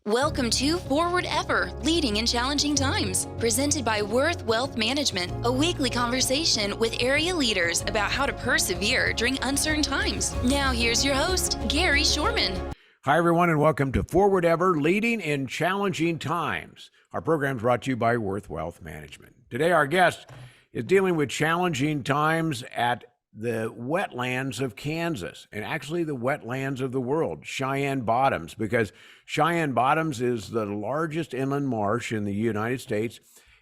Welcome to Forward Ever, Leading in Challenging Times, presented by Worth Wealth Management, a weekly conversation with area leaders about how to persevere during uncertain times. Now here's your host, Gary Shorman. Hi, everyone, and welcome to Forward Ever, Leading in Challenging Times. Our program is brought to you by Worth Wealth Management. Today, our guest is dealing with challenging times at the wetlands of Kansas, and actually the wetlands of the world, Cheyenne Bottoms, because Cheyenne Bottoms is the largest inland marsh in the United States,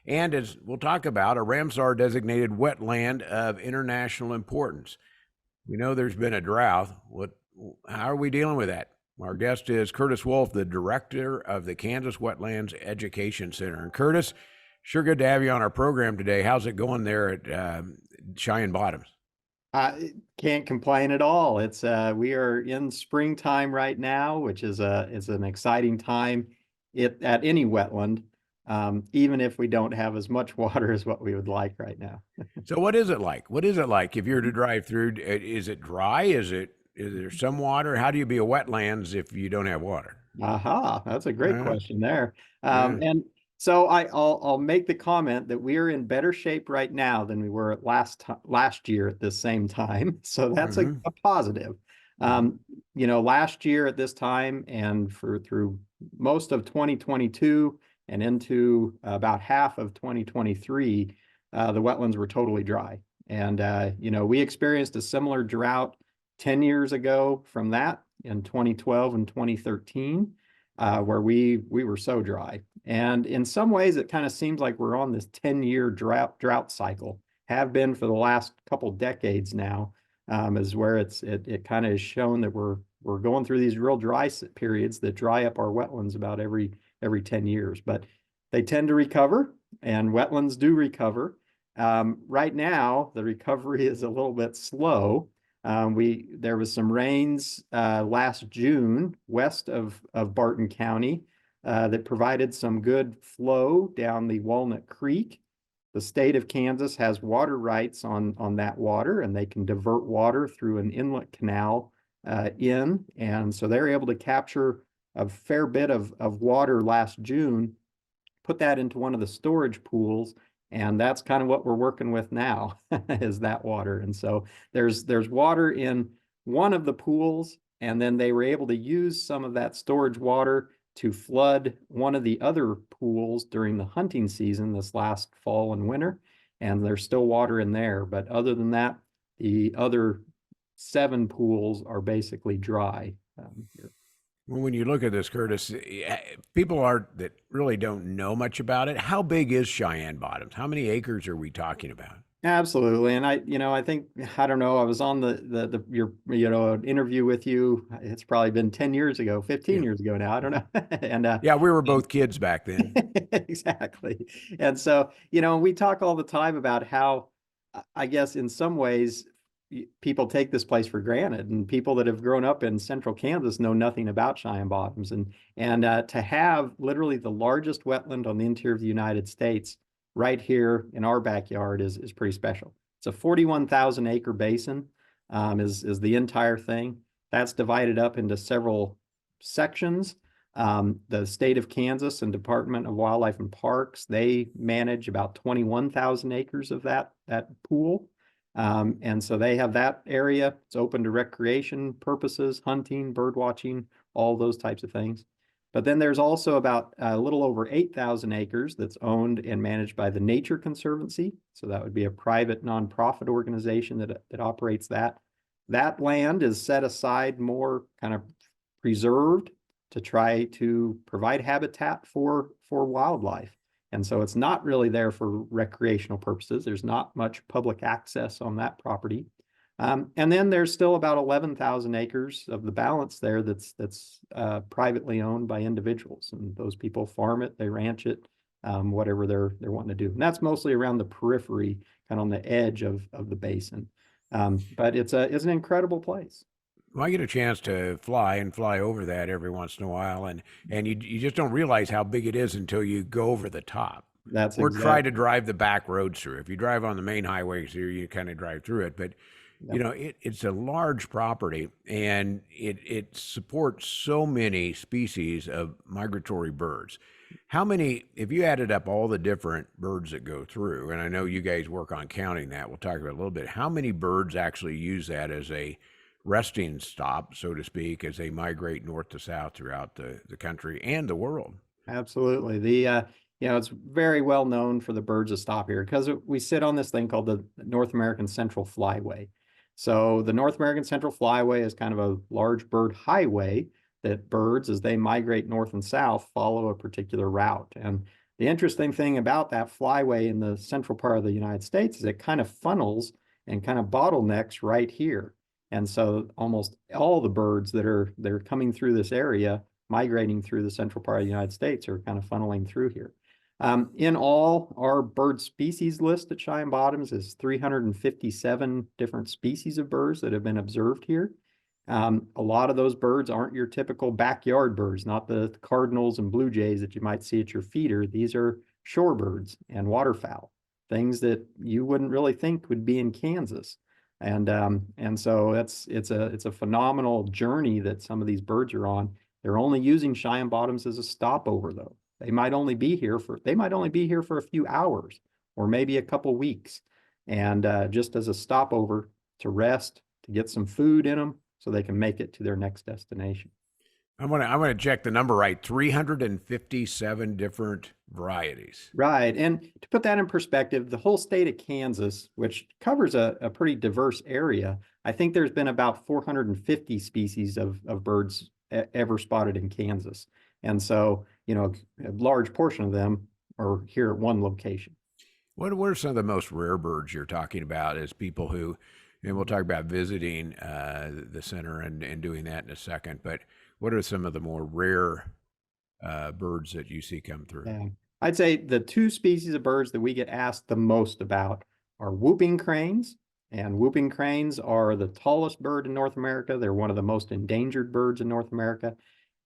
and as we'll talk about, a Ramsar designated wetland of international importance. We know there's been a drought. How are we dealing with that? Our guest is Curtis Wolf, the director of the Kansas Wetlands Education Center. And Curtis, sure good to have you on our program today. How's it going there at Cheyenne Bottoms? Can't complain at all. It's we are in springtime right now, which is an exciting time at any wetland, even if we don't have as much water as what we would like right now. So what is it like? What is it like if you're to drive through? Is it dry? Is there some water? How do you be a wetlands if you don't have water? Aha, that's a great question there. And so I'll make the comment that we are in better shape right now than we were last year at this same time. So that's a positive. Last year at this time and through most of 2022 and into about half of 2023, the wetlands were totally dry. And we experienced a similar drought 10 years ago from that in 2012 and 2013. Where we were so dry. And in some ways, it kind of seems like we're on this 10-year drought cycle, have been for the last couple decades now, is where it kind of is shown that we're going through these real dry periods that dry up our wetlands about every 10 years. But they tend to recover, and wetlands do recover. Right now, the recovery is a little bit slow. There was some rains last June west of Barton County that provided some good flow down the Walnut Creek. The state of Kansas has water rights on that water, and they can divert water through an inlet canal and so they're able to capture a fair bit of water last June, put that into one of the storage pools. And that's kind of what we're working with now is that water. And so there's water in one of the pools, and then they were able to use some of that storage water to flood one of the other pools during the hunting season this last fall and winter. And there's still water in there. But other than that, the other 7 pools are basically dry here. Well, when you look at this, Curtis, people that really don't know much about it. How big is Cheyenne Bottoms? How many acres are we talking about? Absolutely. And I think, I don't know, I was on your interview with you. It's probably been 10 years ago, 15 years ago now. I don't know. And yeah, we were both kids back then. Exactly. And so, we talk all the time about how, I guess in some ways, people take this place for granted, and people that have grown up in central Kansas know nothing about Cheyenne Bottoms. And to have literally the largest wetland on the interior of the United States right here in our backyard is pretty special. It's a 41,000 acre basin, is the entire thing. That's divided up into several sections. The state of Kansas and Department of Wildlife and Parks, they manage about 21,000 acres of that pool. And so they have that area. It's open to recreation purposes, hunting, bird watching, all those types of things. But then there's also about a little over 8,000 acres that's owned and managed by the Nature Conservancy. So that would be a private nonprofit organization that operates that. That land is set aside more kind of preserved to try to provide habitat for wildlife. And so it's not really there for recreational purposes. There's not much public access on that property. And then there's still about 11,000 acres of the balance there that's privately owned by individuals. And those people farm it, they ranch it, whatever they're wanting to do. And that's mostly around the periphery, kind of on the edge of the basin. But it's an incredible place. Well, I get a chance to fly over that every once in a while, and you just don't realize how big it is until you go over the top. Or try to drive the back roads through. If you drive on the main highways here, you kind of drive through it. But You know, it's a large property, and it supports so many species of migratory birds. How many, if you added up all the different birds that go through, and I know you guys work on counting that, we'll talk about it a little bit, how many birds actually use that as a resting stop, so to speak, as they migrate north to south throughout the country and the world? Absolutely. You know, it's very well known for the birds that stop here because we sit on this thing called the North American Central Flyway. So the North American Central Flyway is kind of a large bird highway that birds, as they migrate north and south, follow a particular route. And the interesting thing about that flyway in the central part of the United States is it kind of funnels and kind of bottlenecks right here. And so almost all the birds that are coming through this area, migrating through the central part of the United States, are kind of funneling through here. In all, our bird species list at Cheyenne Bottoms is 357 different species of birds that have been observed here. A lot of those birds aren't your typical backyard birds, not the cardinals and blue jays that you might see at your feeder. These are shorebirds and waterfowl, things that you wouldn't really think would be in Kansas. And so it's a phenomenal journey that some of these birds are on. They're only using Cheyenne Bottoms as a stopover, though. They might only be here for a few hours or maybe a couple weeks, and just as a stopover to rest, to get some food in them, so they can make it to their next destination. I'm gonna check the number right. 357 different varieties. Right. And to put that in perspective, the whole state of Kansas, which covers a pretty diverse area, I think there's been about 450 species of birds ever spotted in Kansas. And so, you know, a large portion of them are here at one location. What are some of the most rare birds you're talking about as people who, and we'll talk about visiting the center and doing that in a second, but what are some of the more rare birds that you see come through? Yeah. I'd say the two species of birds that we get asked the most about are whooping cranes. And whooping cranes are the tallest bird in North America. They're one of the most endangered birds in North America,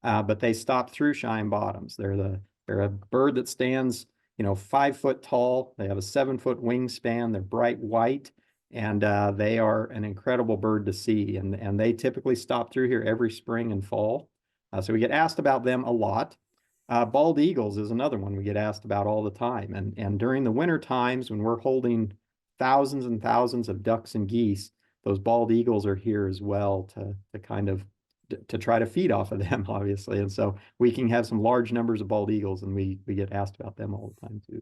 but they stop through Cheyenne Bottoms. They're a bird that stands, you know, 5 foot tall. They have a 7-foot wingspan. They're bright white, and they are an incredible bird to see. And they typically stop through here every spring and fall. So we get asked about them a lot. Bald eagles is another one we get asked about all the time. And during the winter times when we're holding thousands and thousands of ducks and geese, those bald eagles are here as well to kind of to try to feed off of them, obviously. And so we can have some large numbers of bald eagles, and we get asked about them all the time too.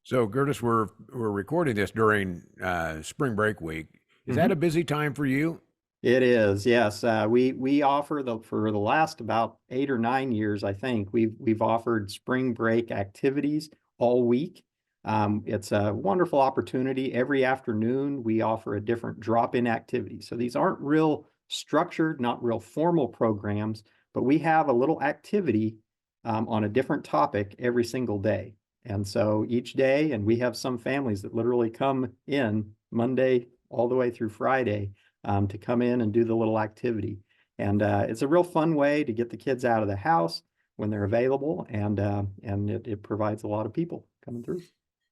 So Curtis, we're recording this during spring break week. Is that a busy time for you? It is, yes. We offer for the last about 8 or 9 years, I think, we've offered spring break activities all week. It's a wonderful opportunity. Every afternoon, we offer a different drop-in activity. So these aren't real structured, not real formal programs, but we have a little activity on a different topic every single day. And so each day, and we have some families that literally come in Monday all the way through Friday to come in and do the little activity. And it's a real fun way to get the kids out of the house when they're available, and it provides a lot of people coming through.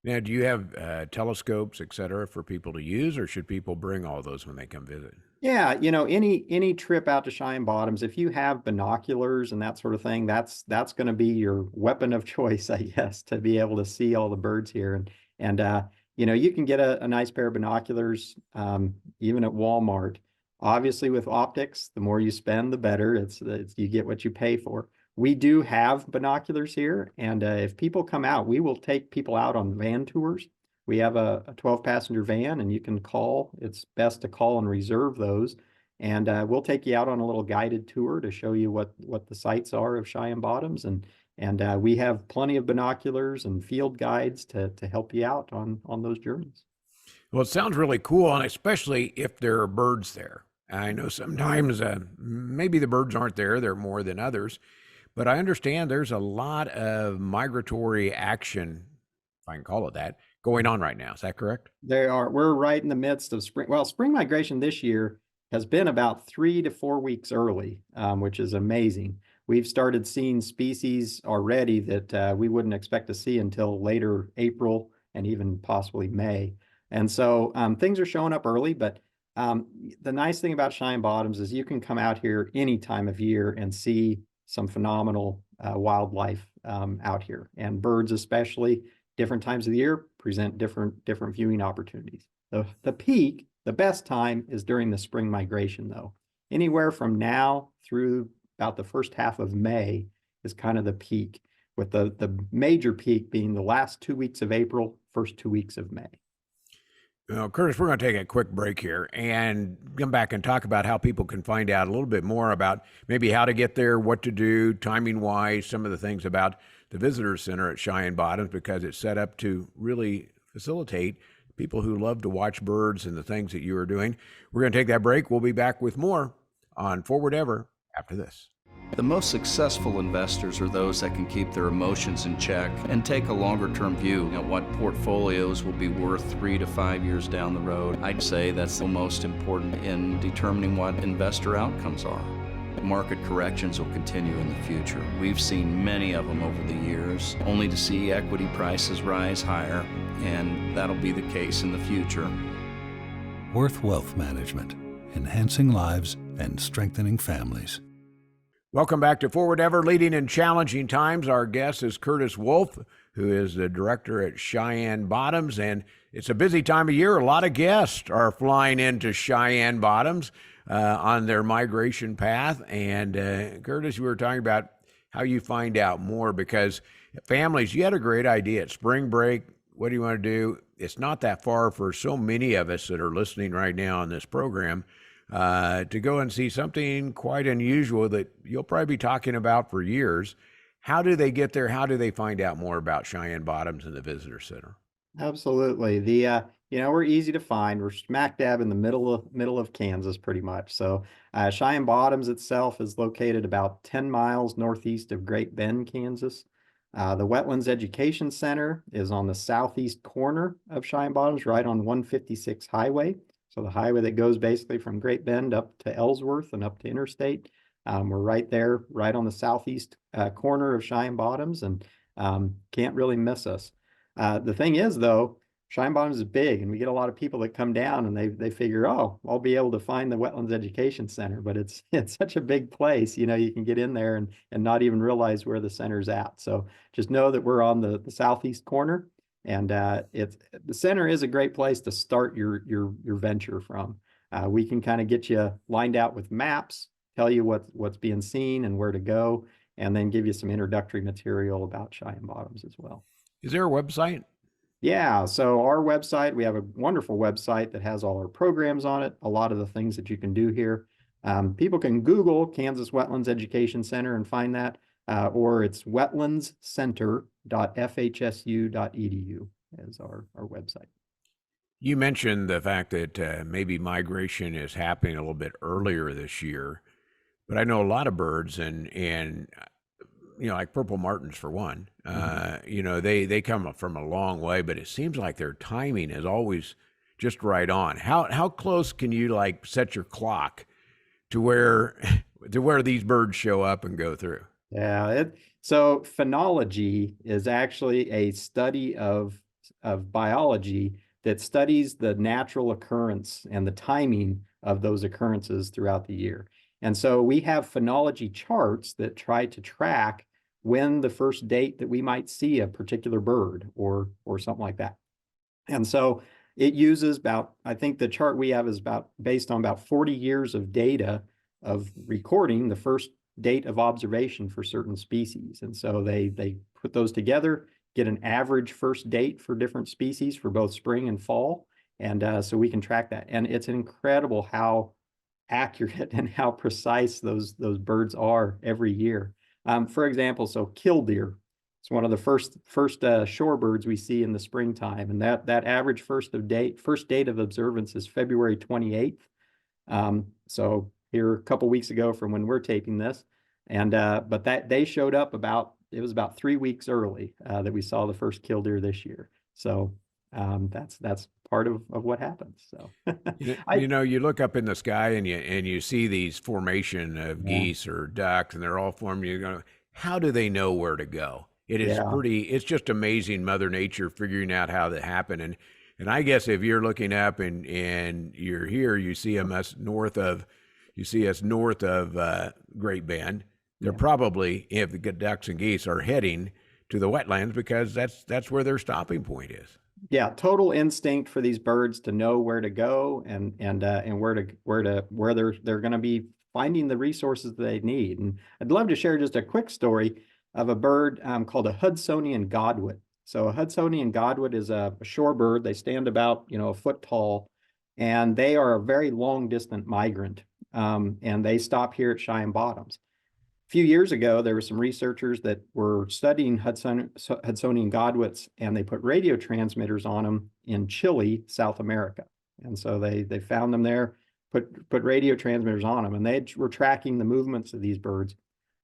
Now, do you have telescopes, et cetera, for people to use, or should people bring all those when they come visit? Yeah, you know, any trip out to Cheyenne Bottoms, if you have binoculars and that sort of thing, that's going to be your weapon of choice, I guess, to be able to see all the birds here. And you know, you can get a nice pair of binoculars even at Walmart. Obviously, with optics, the more you spend, the better. It's you get what you pay for. We do have binoculars here, and if people come out, we will take people out on van tours. We have a 12-passenger van, and you can call. It's best to call and reserve those. And we'll take you out on a little guided tour to show you what the sights are of Cheyenne Bottoms. And we have plenty of binoculars and field guides to help you out on those journeys. Well, it sounds really cool, and especially if there are birds there. I know sometimes maybe the birds aren't there. They're more than others. But I understand there's a lot of migratory action, if I can call it that, going on right now. Is that correct? We're right in the midst of spring. Well, spring migration this year has been about 3 to 4 weeks early, which is amazing. We've started seeing species already that we wouldn't expect to see until later April and even possibly May. And so things are showing up early, but The nice thing about Cheyenne Bottoms is you can come out here any time of year and see some phenomenal wildlife out here, and birds especially. Different times of the year present different viewing opportunities. The peak, the best time is during the spring migration though. Anywhere from now through about the first half of May is kind of the peak, with the major peak being the last 2 weeks of April, first 2 weeks of May. Well, Curtis, we're going to take a quick break here and come back and talk about how people can find out a little bit more about maybe how to get there, what to do, timing wise, some of the things about the visitor center at Cheyenne Bottoms, because it's set up to really facilitate people who love to watch birds and the things that you are doing. We're going to take that break. We'll be back with more on Forward Ever after this. The most successful investors are those that can keep their emotions in check and take a longer-term view at what portfolios will be worth 3 to 5 years down the road. I'd say that's the most important in determining what investor outcomes are. Market corrections will continue in the future. We've seen many of them over the years, only to see equity prices rise higher, and that'll be the case in the future. Worth Wealth Management, enhancing lives and strengthening families. Welcome back to Forward Ever, Leading in Challenging Times. Our guest is Curtis Wolf, who is the director at Cheyenne Bottoms, and it's a busy time of year. A lot of guests are flying into Cheyenne Bottoms on their migration path. And Curtis, you were talking about how you find out more, because families, you had a great idea at spring break. What do you want to do? It's not that far for so many of us that are listening right now on this program to go and see something quite unusual that you'll probably be talking about for years. How do they get there? How do they find out more about Cheyenne Bottoms and the Visitor Center? Absolutely. We're easy to find. We're smack dab in the middle of Kansas, pretty much. So Cheyenne Bottoms itself is located about 10 miles northeast of Great Bend, Kansas. The Wetlands Education Center is on the southeast corner of Cheyenne Bottoms, right on 156 highway. So the highway that goes basically from Great Bend up to Ellsworth and up to Interstate. We're right there, right on the southeast corner of Cheyenne Bottoms, and can't really miss us. The thing is, though, Cheyenne Bottoms is big, and we get a lot of people that come down and they figure, oh, I'll be able to find the Wetlands Education Center, but it's such a big place, you can get in there and not even realize where the center's at. So just know that we're on the southeast corner, and the center is a great place to start your venture from. We can kind of get you lined out with maps, tell you what's being seen and where to go, and then give you some introductory material about Cheyenne Bottoms as well. Is there a website? Yeah, so our website, we have a wonderful website that has all our programs on it, a lot of the things that you can do here. People can Google Kansas Wetlands Education Center and find that, or it's wetlandscenter.fhsu.edu is our website. You mentioned the fact that maybe migration is happening a little bit earlier this year, but I know a lot of birds and like purple martins for one, they come from a long way, but it seems like their timing is always just right on. How close can you set your clock to where these birds show up and go through? Yeah, so phenology is actually a study of biology that studies the natural occurrence and the timing of those occurrences throughout the year. And so we have phenology charts that try to track when the first date that we might see a particular bird or something like that. And so it uses I think the chart we have is based on about 40 years of data of recording the first date of observation for certain species. And so they put those together, get an average first date for different species for both spring and fall. And so we can track that. And it's incredible how accurate and how precise those birds are every year. For example, so killdeer, it's one of the first shorebirds we see in the springtime, and that average first date of observance is February 28th. So here a couple weeks ago from when we're taping this, and but that they showed up about 3 weeks early that we saw the first killdeer this year. So that's part of what happens. So you look up in the sky and you see these formation of geese or ducks, and they're all formed. You go, how do they know where to go? It's just amazing, Mother Nature figuring out how that happened. And And I guess if you're looking up and you're here, you see us north of Great Bend. They're probably, if the ducks and geese are heading to the wetlands, because that's where their stopping point is. Yeah, total instinct for these birds to know where to go and where they're going to be finding the resources they need. And I'd love to share just a quick story of a bird called a Hudsonian godwit. So a Hudsonian godwit is a shorebird. They stand about, a foot tall, and they are a very long distant migrant. And they stop here at Cheyenne Bottoms. A few years ago, there were some researchers that were studying Hudsonian godwits, and they put radio transmitters on them in Chile, South America. And so they found them there, put radio transmitters on them, and they were tracking the movements of these birds.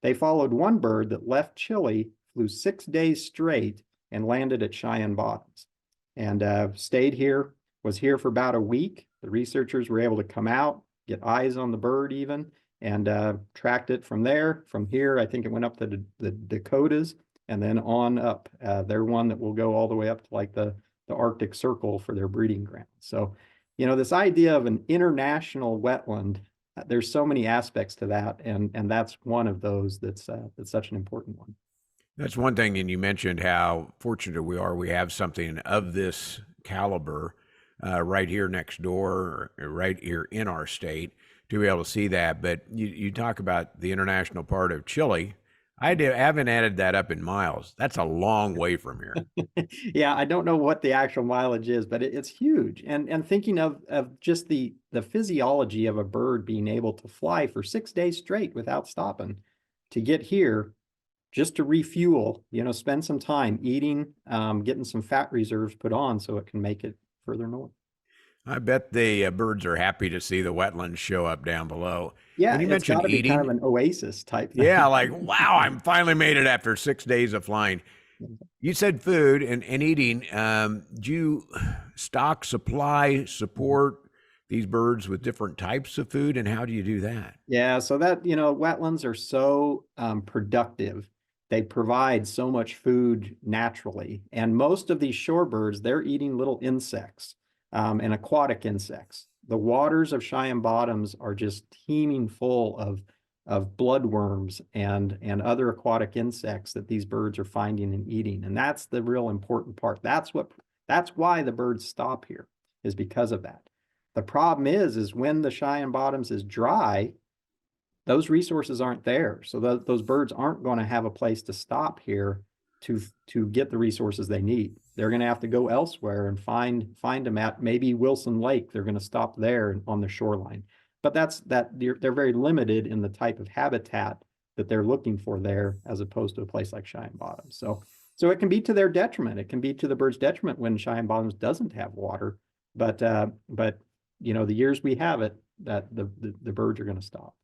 They followed one bird that left Chile, flew 6 days straight, and landed at Cheyenne Bottoms, and stayed here, was here for about a week. The researchers were able to come out, get eyes on the bird even, and tracked it from there. From here, I think it went up to the Dakotas and then on up. They're one that will go all the way up to like the Arctic Circle for their breeding ground. So, this idea of an international wetland, there's so many aspects to that, and that's one of those that's such an important one. That's one thing, and you mentioned how fortunate we are. We have something of this caliber right here next door, or right here in our state, to be able to see that. But you talk about the international part of Chile. I haven't added that up in miles. That's a long way from here. Yeah, I don't know what the actual mileage is, but it's huge. And thinking of just the physiology of a bird being able to fly for 6 days straight without stopping to get here, just to refuel, spend some time eating, getting some fat reserves put on so it can make it further north. I bet the birds are happy to see the wetlands show up down below. Yeah, and you it's got mentioned to be eating. kind of an oasis type thing. Yeah, like, wow, I'm finally made it after 6 days of flying. You said food and eating. Do you stock, supply, support these birds with different types of food, and how do you do that? Yeah, so that, wetlands are so productive. They provide so much food naturally. And most of these shorebirds, they're eating little insects and aquatic insects. The waters of Cheyenne Bottoms are just teeming full of bloodworms and other aquatic insects that these birds are finding and eating. And that's the real important part. That's why the birds stop here, is because of that. The problem is when the Cheyenne Bottoms is dry, those resources aren't there. So those birds aren't going to have a place to stop here to get the resources they need. They're going to have to go elsewhere and find them at maybe Wilson Lake. They're going to stop there on the shoreline. But they're very limited in the type of habitat that they're looking for there, as opposed to a place like Cheyenne Bottoms. So it can be to their detriment. It can be to the birds' detriment when Cheyenne Bottoms doesn't have water. But the years we have it, that the birds are going to stop.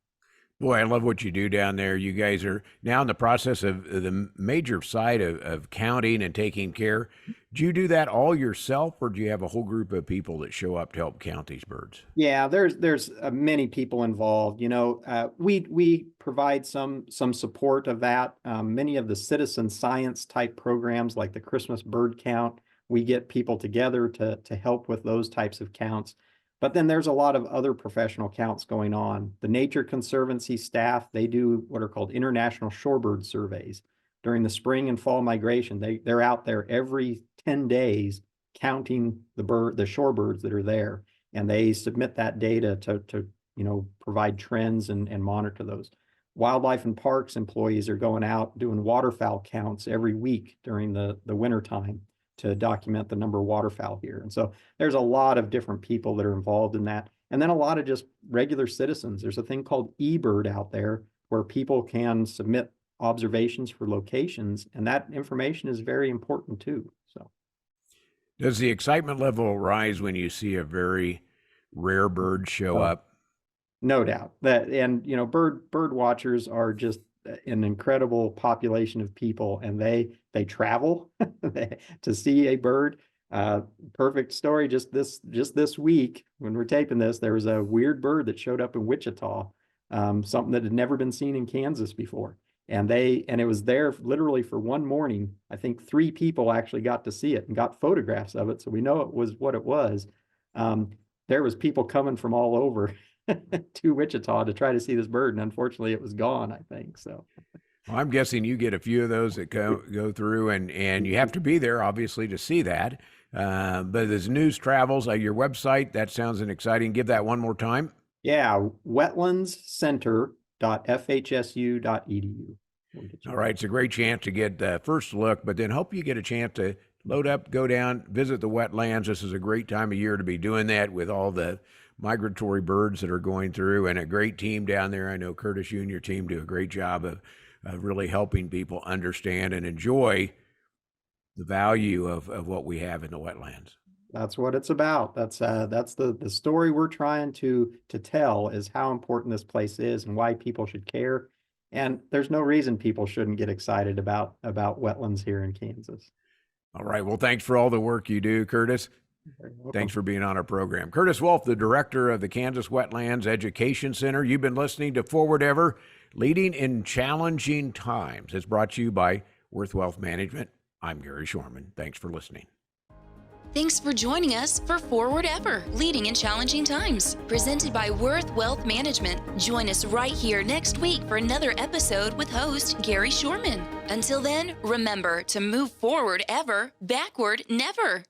Boy, I love what you do down there. You guys are now in the process of the major side of counting and taking care. Do you do that all yourself, or do you have a whole group of people that show up to help count these birds? Yeah, there's many people involved. We provide some support of that. Many of the citizen science type programs, like the Christmas bird count, we get people together to help with those types of counts. But then there's a lot of other professional counts going on. The Nature Conservancy staff, they do what are called international shorebird surveys. During the spring and fall migration, they're out there every 10 days counting the shorebirds that are there. And they submit that data to provide trends and monitor those. Wildlife and Parks employees are going out doing waterfowl counts every week during the winter time to document the number of waterfowl here. And so there's a lot of different people that are involved in that. And then a lot of just regular citizens. There's a thing called eBird out there where people can submit observations for locations, and that information is very important too. So does the excitement level rise when you see a very rare bird show up? No doubt. Bird watchers are just an incredible population of people, and they travel to see a bird. Perfect story. Just this week, when we're taping this, there was a weird bird that showed up in Wichita, something that had never been seen in Kansas before. And it was there literally for one morning. I think 3 people actually got to see it and got photographs of it. So we know it was what it was. There was people coming from all over to Wichita to try to see this bird. And unfortunately it was gone, I think. So well, I'm guessing you get a few of those that go through, and you have to be there, obviously, to see that. But as news travels, your website, that sounds exciting. Give that one more time. Yeah, wetlandscenter.fhsu.edu. All right, it's a great chance to get the first look, but then hope you get a chance to load up, go down, visit the wetlands. This is a great time of year to be doing that with all the migratory birds that are going through, and a great team down there. I know Curtis, you and your team do a great job of really helping people understand and enjoy the value of what we have in the wetlands. That's what it's about. That's the story we're trying to tell, is how important this place is and why people should care. And there's no reason people shouldn't get excited about wetlands here in Kansas. All right. Well, thanks for all the work you do, Curtis. Thanks for being on our program. Curtis Wolf, the director of the Kansas Wetlands Education Center. You've been listening to Forward Ever, Leading in Challenging Times. It's brought to you by Worth Wealth Management. I'm Gary Shorman. Thanks for listening. Thanks for joining us for Forward Ever, Leading in Challenging Times, presented by Worth Wealth Management. Join us right here next week for another episode with host Gary Shorman. Until then, remember to move forward ever, backward never.